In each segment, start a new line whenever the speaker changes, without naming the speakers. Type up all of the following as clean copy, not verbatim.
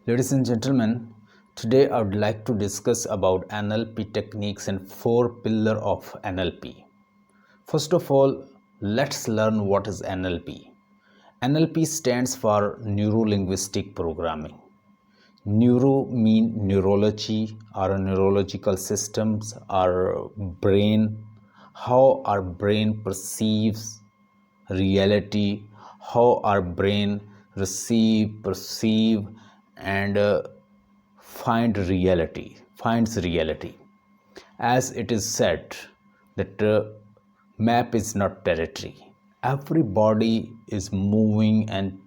Ladies and gentlemen, today I would like to discuss about NLP techniques and four pillars of NLP. First of all, let's learn what is NLP. NLP stands for Neuro-Linguistic Programming. Neuro mean neurology or neurological systems, our brain, how our brain perceives reality, how our brain perceive and finds reality. As it is said that map is not territory. Everybody is moving and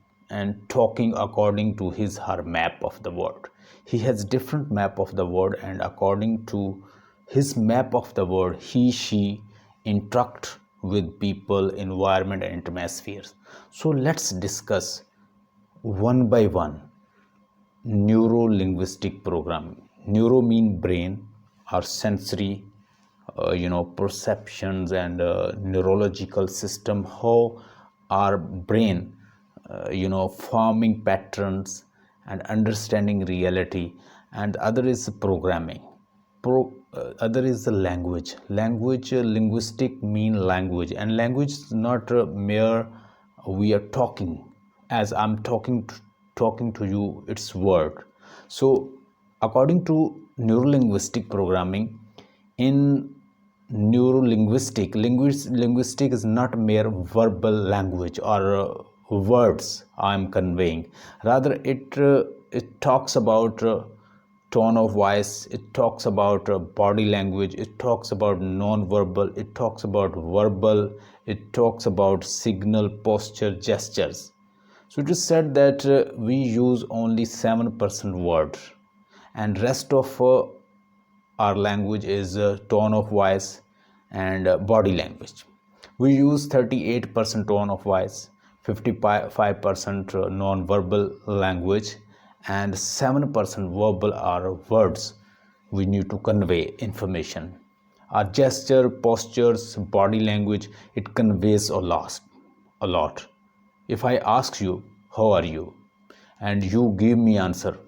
talking according to his her map of the world. He has different map of the world, and according to his map of the world, she interact with people, environment, and atmospheres. So let's discuss one by one neuro-linguistic programming. Neuro mean brain or sensory, perceptions and neurological system. How our brain, forming patterns and understanding reality. And other is programming. Other is the language. Linguistic mean language, and language is not mere we are talking. As I'm talking to you, it's word. So according to neuro-linguistic programming, in linguistic is not mere verbal language or words I'm conveying. Rather, it talks about tone of voice, it talks about body language, it talks about non-verbal, it talks about verbal, it talks about signal, posture, gestures. So it is said that we use only 7% word, and rest of our language is tone of voice and body language. We use 38% tone of voice, 55% non-verbal language, and 7% verbal are words we need to convey information. Our gesture, postures, body language, it conveys a lot. If I ask you, how are you? And you give me answer,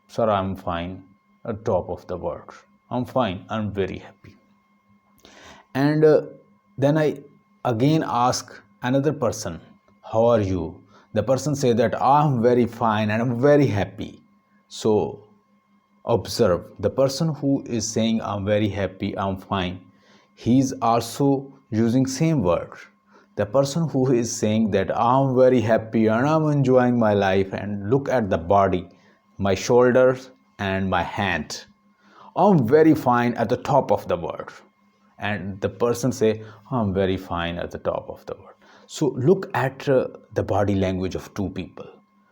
sir, I'm fine, at top of the world. I'm fine, I'm very happy. And then I again ask another person, how are you? The person say that I'm very fine and I'm very happy. So observe, the person who is saying I'm very happy, I'm fine, he's also using same word. The person who is saying that I'm very happy and I'm enjoying my life, and look at the body, my shoulders and my hand, I'm very fine at the top of the word. And the person say, I'm very fine at the top of the word. So look at the body language of two people.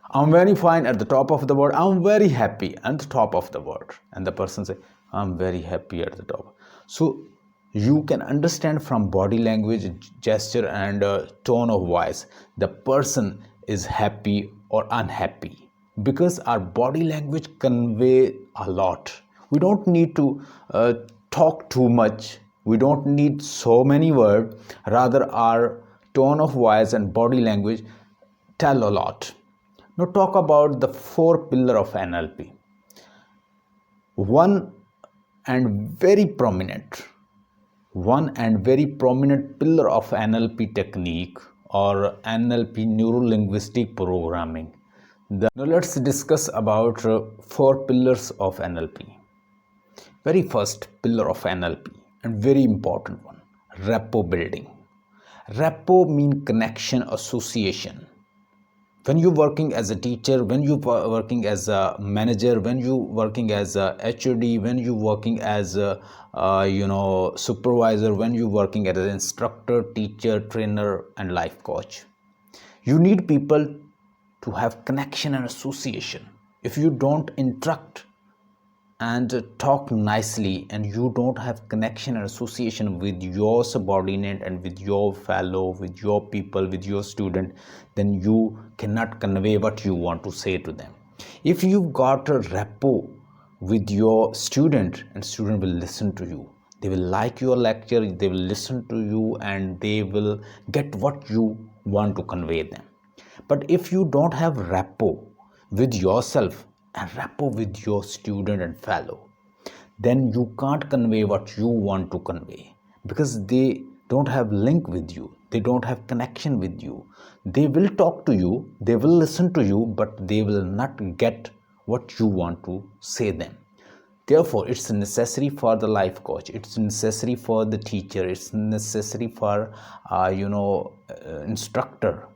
I'm very fine at the top of the word, I'm very happy at the top of the word. And the person say, I'm very happy at the top. So you can understand from body language, gesture, and tone of voice, the person is happy or unhappy, because our body language convey a lot. We don't need to talk too much. We don't need so many words. Rather, our tone of voice and body language tell a lot. Now talk about the four pillars of NLP. One and very prominent pillar of NLP technique or NLP neuro-linguistic programming. Now let's discuss about four pillars of NLP. Very first pillar of NLP, and very important one, rapport building. Rapport means connection, association. When you're working as a teacher, when you're working as a manager, when you're working as a HOD, when you're working as a supervisor, when you're working as an instructor, teacher, trainer, and life coach, you need people to have connection and association. If you don't interact and talk nicely, and you don't have connection and association with your subordinate and with your fellow, with your people, with your student, then you cannot convey what you want to say to them. If you've got a rapport with your student, and student will listen to you, they will like your lecture, they will listen to you, and they will get what you want to convey them. But if you don't have rapport with yourself and rapport with your student and fellow, then you can't convey what you want to convey, because they don't have link with you, they don't have connection with you. They will talk to you, they will listen to you, but they will not get what you want to say them. Therefore, it's necessary for the life coach, it's necessary for the teacher, it's necessary for instructor,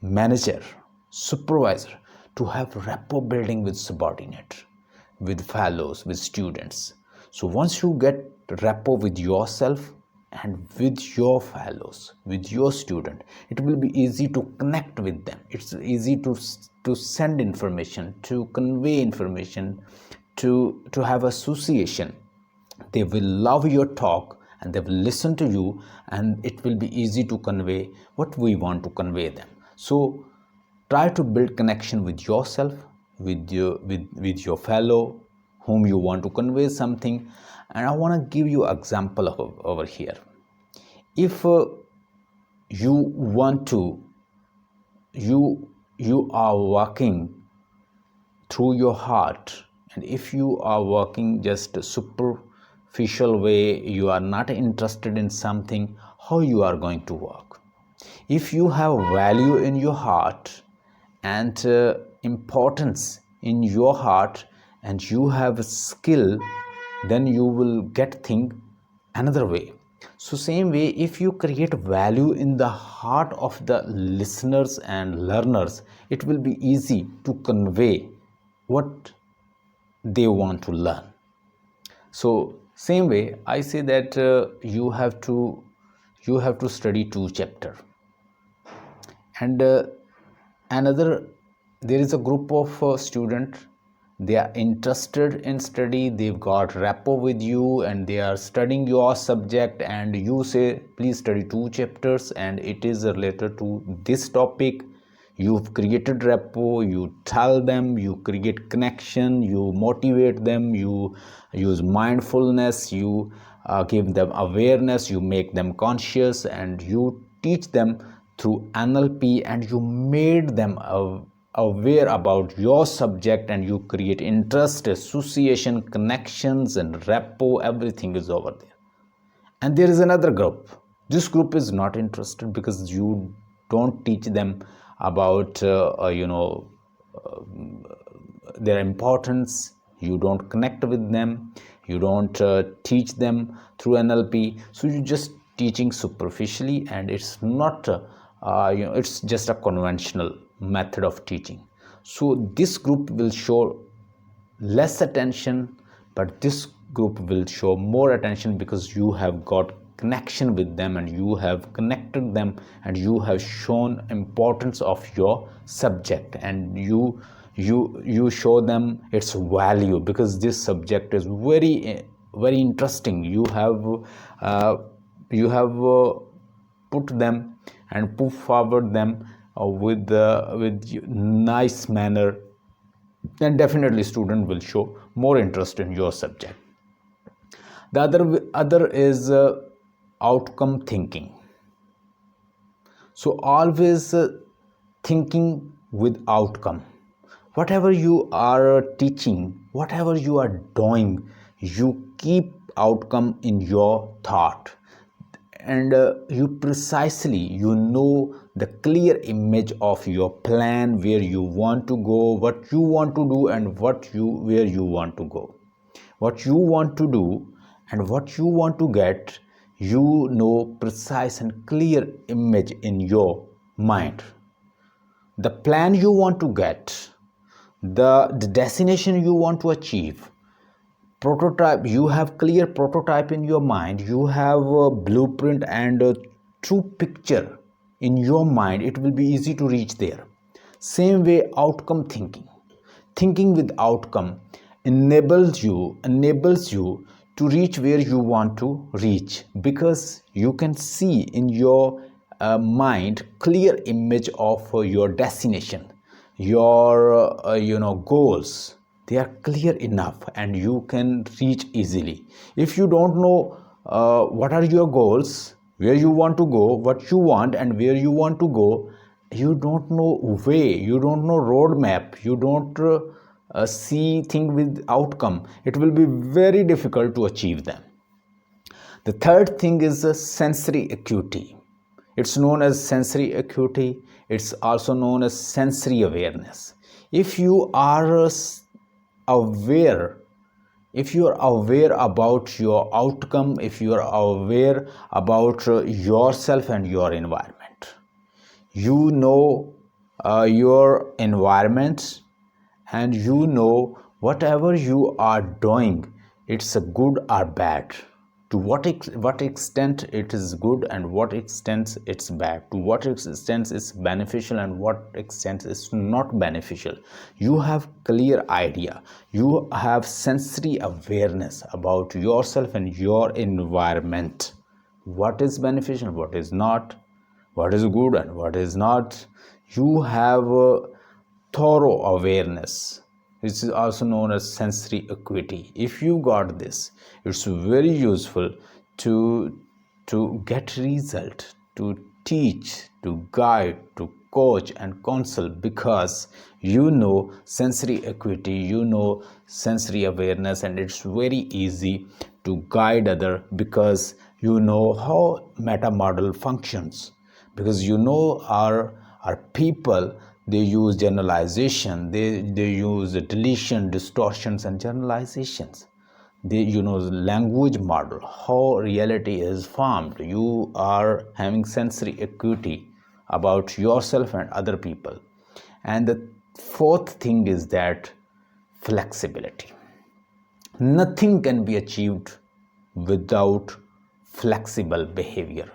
manager, supervisor to have rapport building with subordinate, with fellows, with students. So once you get rapport with yourself and with your fellows, with your student, it will be easy to connect with them. It's easy to send information, to convey information, to have association. They will love your talk and they will listen to you, and it will be easy to convey what we want to convey them. So try to build connection with yourself, with your fellow whom you want to convey something. And I want to give you an example over here. If you want to, you are working through your heart, and if you are working just a superficial way, you are not interested in something, how you are going to work? If you have value in your heart and importance in your heart, and you have skill, then you will get things another way. So same way, if you create value in the heart of the listeners and learners, it will be easy to convey what they want to learn. So same way, I say that you have to study 2 chapters. And there is a group of students, they are interested in study, they've got rapport with you, and they are studying your subject, and you say please study 2 chapters and it is related to this topic. You've created rapport, you tell them, you create connection, you motivate them, you use mindfulness, you give them awareness, you make them conscious, and you teach them through NLP, and you made them aware about your subject, and you create interest, association, connections, and rapport. Everything is over there. And there is another group. This group is not interested because you don't teach them about their importance. You don't connect with them, you don't teach them through NLP. So you're just teaching superficially, and it's not it's just a conventional method of teaching. So this group will show less attention, but this group will show more attention because you have got connection with them, and you have connected them, and you have shown importance of your subject, and you show them its value, because this subject is very very interesting. You have put them and put forward them with nice manner, then definitely student will show more interest in your subject. The other is outcome thinking. So always thinking with outcome. Whatever you are teaching, whatever you are doing, you keep outcome in your thought, and you know the clear image of your plan, where you want to go, what you want to do, and where you want to go, what you want to do and what you want to get. You know precise and clear image in your mind, the plan you want to get, the destination you want to achieve. Prototype, you have clear prototype in your mind, you have a blueprint and a true picture in your mind. It will be easy to reach there. Same way, outcome thinking with outcome enables you to reach where you want to reach, because you can see in your mind clear image of your destination, your goals. They are clear enough and you can reach easily. If you don't know what are your goals, where you want to go, what you want and where you want to go, you don't know way, you don't know roadmap, you don't see thing with outcome, it will be very difficult to achieve them. The third thing is the sensory acuity. It's known as sensory acuity. It's also known as sensory awareness. If you are aware, if you are aware about your outcome, if you are aware about yourself and your environment, you know your environment, and you know whatever you are doing, it's a good or bad, to what extent it is good and what extent it's bad, to what extent it's beneficial and what extent it's not beneficial. You have clear idea, you have sensory awareness about yourself and your environment, what is beneficial, what is not, what is good and what is not. You have thorough awareness, which is also known as sensory acuity. If you got this, it's very useful to get result, to teach, to guide, to coach and counsel, because you know sensory acuity, you know sensory awareness, and it's very easy to guide other because you know how meta model functions, because you know our people, they use generalization, they use deletion, distortions and generalizations. They, you know, the language model, how reality is formed. You are having sensory acuity about yourself and other people. And the fourth thing is that flexibility. Nothing can be achieved without flexible behavior.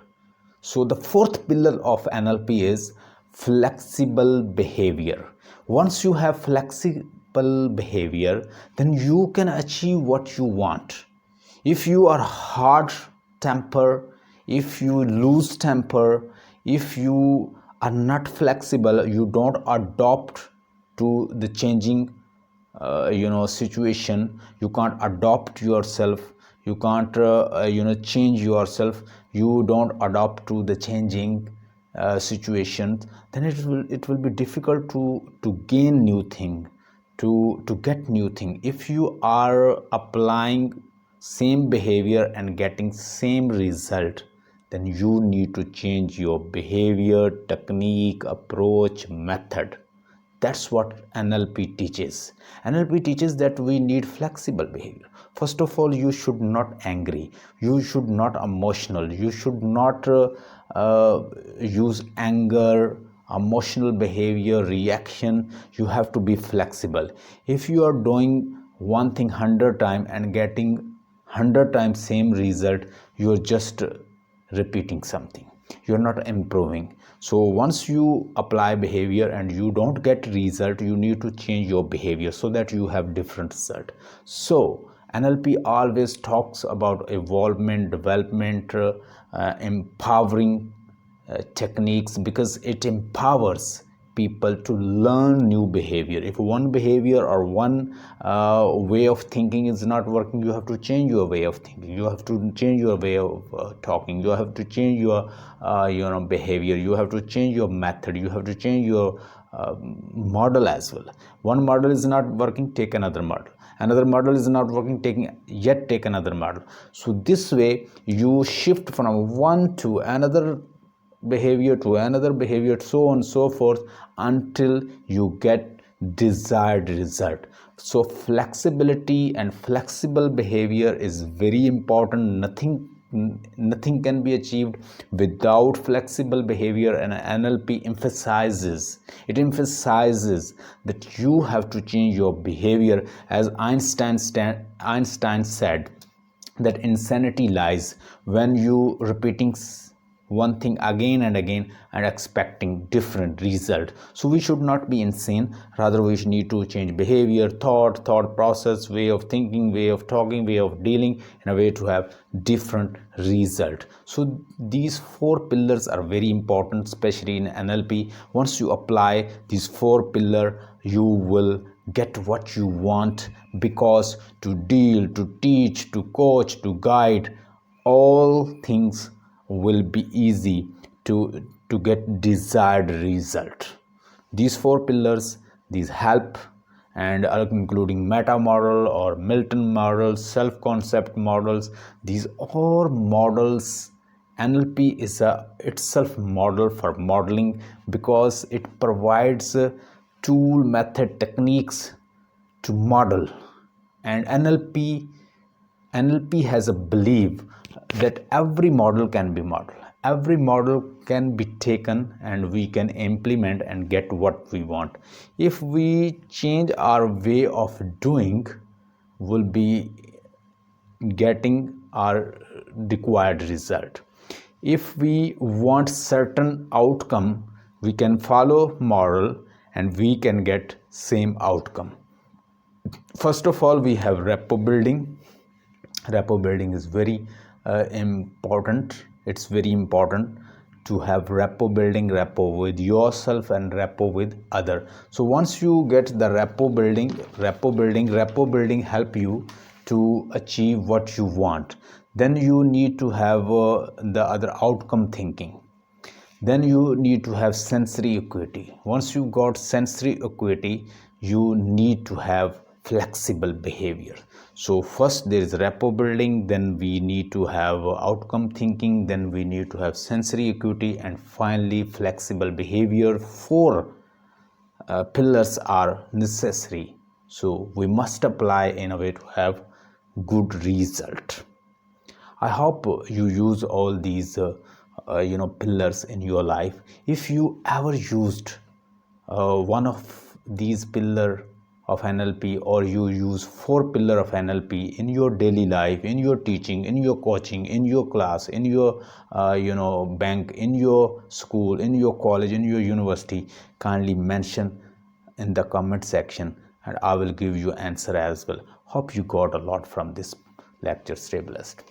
So the fourth pillar of NLP is flexible behavior. Once you have flexible behavior, then you can achieve what you want. If you are hard temper, if you lose temper, if you are not flexible, you don't adopt to the changing situation, you can't adopt yourself, you can't change yourself, you don't adopt to the changing situation, then it will be difficult to gain new thing, to get new thing. If you are applying same behavior and getting same result, then you need to change your behavior, technique, approach, method. That's what NLP teaches. NLP teaches that we need flexible behavior. First of all, you should not angry, you should not emotional, you should not use anger, emotional behavior, reaction. You have to be flexible. If you are doing one thing 100 times and getting 100 times same result, you are just repeating something, you're not improving. So once you apply behavior and you don't get result, you need to change your behavior so that you have different result. So NLP always talks about evolvement, development, empowering techniques, because it empowers people to learn new behavior. If one behavior or one way of thinking is not working, you have to change your way of thinking, you have to change your way of talking, you have to change your behavior, you have to change your method, you have to change your model as well. One model is not working, take another model. Another model is not working, take another model. So this way you shift from one to another behavior to another behavior, so on and so forth, until you get desired result. So flexibility and flexible behavior is very important. Nothing can be achieved without flexible behavior, and NLP emphasizes that you have to change your behavior. As Einstein said, that insanity lies when you repeating one thing again and again and expecting different result. So we should not be insane, rather we need to change behavior, thought process, way of thinking, way of talking, way of dealing, in a way to have different result. So these four pillars are very important, especially in NLP. Once you apply these four pillars, you will get what you want, because to deal, to teach, to coach, to guide, all things will be easy to get desired result. These four pillars, these help and including meta model or Milton models, self-concept models. These are models. NLP is a itself model for modeling because it provides tool, method, techniques to model. And NLP has a belief that every model can be modeled. Every model can be taken and we can implement and get what we want. If we change our way of doing, we'll be getting our required result. If we want certain outcome, we can follow model and we can get same outcome. First of all, we have rapport building. Rapport building is very important. It's very important to have rapport building, rapport with yourself and rapport with other. So once you get the rapport building help you to achieve what you want. Then you need to have the other outcome thinking. Then you need to have sensory acuity. Once you got sensory acuity, you need to have flexible behavior. So first there is rapport building, then we need to have outcome thinking, then we need to have sensory acuity, and finally flexible behavior. Four pillars are necessary. So we must apply in a way to have good result. I hope you use all these pillars in your life. If you ever used one of these pillar of NLP, or you use 4 pillar of NLP in your daily life, in your teaching, in your coaching, in your class, in your bank, in your school, in your college, in your university, kindly mention in the comment section and I will give you answer as well. Hope you got a lot from this lecture. Stay blessed.